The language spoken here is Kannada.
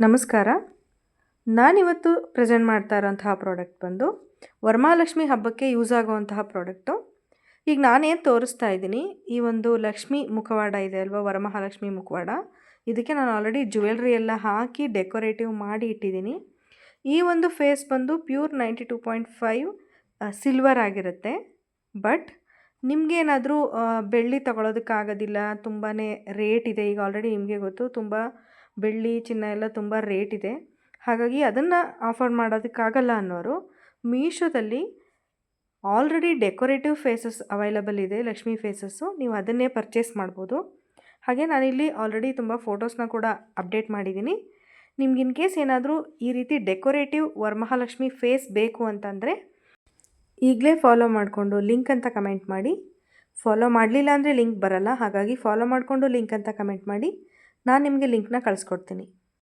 ನಮಸ್ಕಾರ. ನಾನಿವತ್ತು ಪ್ರೆಸೆಂಟ್ ಮಾಡ್ತಾ ಇರೋಂತಹ ಪ್ರಾಡಕ್ಟ್ ಬಂದು ವರಮಹಾಲಕ್ಷ್ಮಿ ಹಬ್ಬಕ್ಕೆ ಯೂಸ್ ಆಗುವಂತಹ ಪ್ರಾಡಕ್ಟು. ಈಗ ನಾನೇನು ತೋರಿಸ್ತಾ ಇದ್ದೀನಿ, ಈ ಒಂದು ಲಕ್ಷ್ಮಿ ಮುಖವಾಡ ಇದೆ ಅಲ್ವಾ, ವರಮಹಾಲಕ್ಷ್ಮಿ ಮುಖವಾಡ. ಇದಕ್ಕೆ ನಾನು ಆಲ್ರೆಡಿ ಜ್ಯುವೆಲ್ರಿ ಎಲ್ಲ ಹಾಕಿ ಡೆಕೋರೇಟಿವ್ ಮಾಡಿ ಇಟ್ಟಿದ್ದೀನಿ. ಈ ಒಂದು ಫೇಸ್ ಬಂದು ಪ್ಯೂರ್ 92.5 ಸಿಲ್ವರ್ ಆಗಿರುತ್ತೆ. ಬಟ್ ನಿಮಗೇನಾದರೂ ಬೆಳ್ಳಿ ತಗೊಳ್ಳೋದಕ್ಕಾಗೋದಿಲ್ಲ, ತುಂಬಾ ರೇಟ್ ಇದೆ. ಈಗ ಆಲ್ರೆಡಿ ನಿಮಗೆ ಗೊತ್ತು, ತುಂಬ ಬೆಳ್ಳಿ ಚಿನ್ನ ಎಲ್ಲ ತುಂಬ ರೇಟ್ ಇದೆ. ಹಾಗಾಗಿ ಅದನ್ನು ಆಫರ್ ಮಾಡೋದಕ್ಕಾಗಲ್ಲ ಅನ್ನೋರು ಮೀಶೋದಲ್ಲಿ ಆಲ್ರೆಡಿ ಡೆಕೋರೇಟಿವ್ ಫೇಸಸ್ ಅವೈಲಬಲ್ ಇದೆ, ಲಕ್ಷ್ಮಿ ಫೇಸಸ್ಸು. ನೀವು ಅದನ್ನೇ ಪರ್ಚೇಸ್ ಮಾಡ್ಬೋದು. ಹಾಗೆ ನಾನಿಲ್ಲಿ ಆಲ್ರೆಡಿ ತುಂಬ ಫೋಟೋಸ್ನ ಕೂಡ ಅಪ್ಡೇಟ್ ಮಾಡಿದ್ದೀನಿ. ನಿಮ್ಗೆ ಇನ್ ಕೇಸ್ ಏನಾದರೂ ಈ ರೀತಿ ಡೆಕೋರೇಟಿವ್ ವರಮಹಾಲಕ್ಷ್ಮಿ ಫೇಸ್ ಬೇಕು ಅಂತಂದರೆ ಈಗಲೇ ಫಾಲೋ ಮಾಡಿಕೊಂಡು ಲಿಂಕ್ ಅಂತ ಕಮೆಂಟ್ ಮಾಡಿ. ಫಾಲೋ ಮಾಡಲಿಲ್ಲ ಅಂದರೆ ಲಿಂಕ್ ಬರಲ್ಲ. ಹಾಗಾಗಿ ಫಾಲೋ ಮಾಡಿಕೊಂಡು ಲಿಂಕ್ ಅಂತ ಕಮೆಂಟ್ ಮಾಡಿ, ನಾನು ನಿಮಗೆ ಲಿಂಕ್ನ ಕಳಿಸ್ಕೊಡ್ತೀನಿ.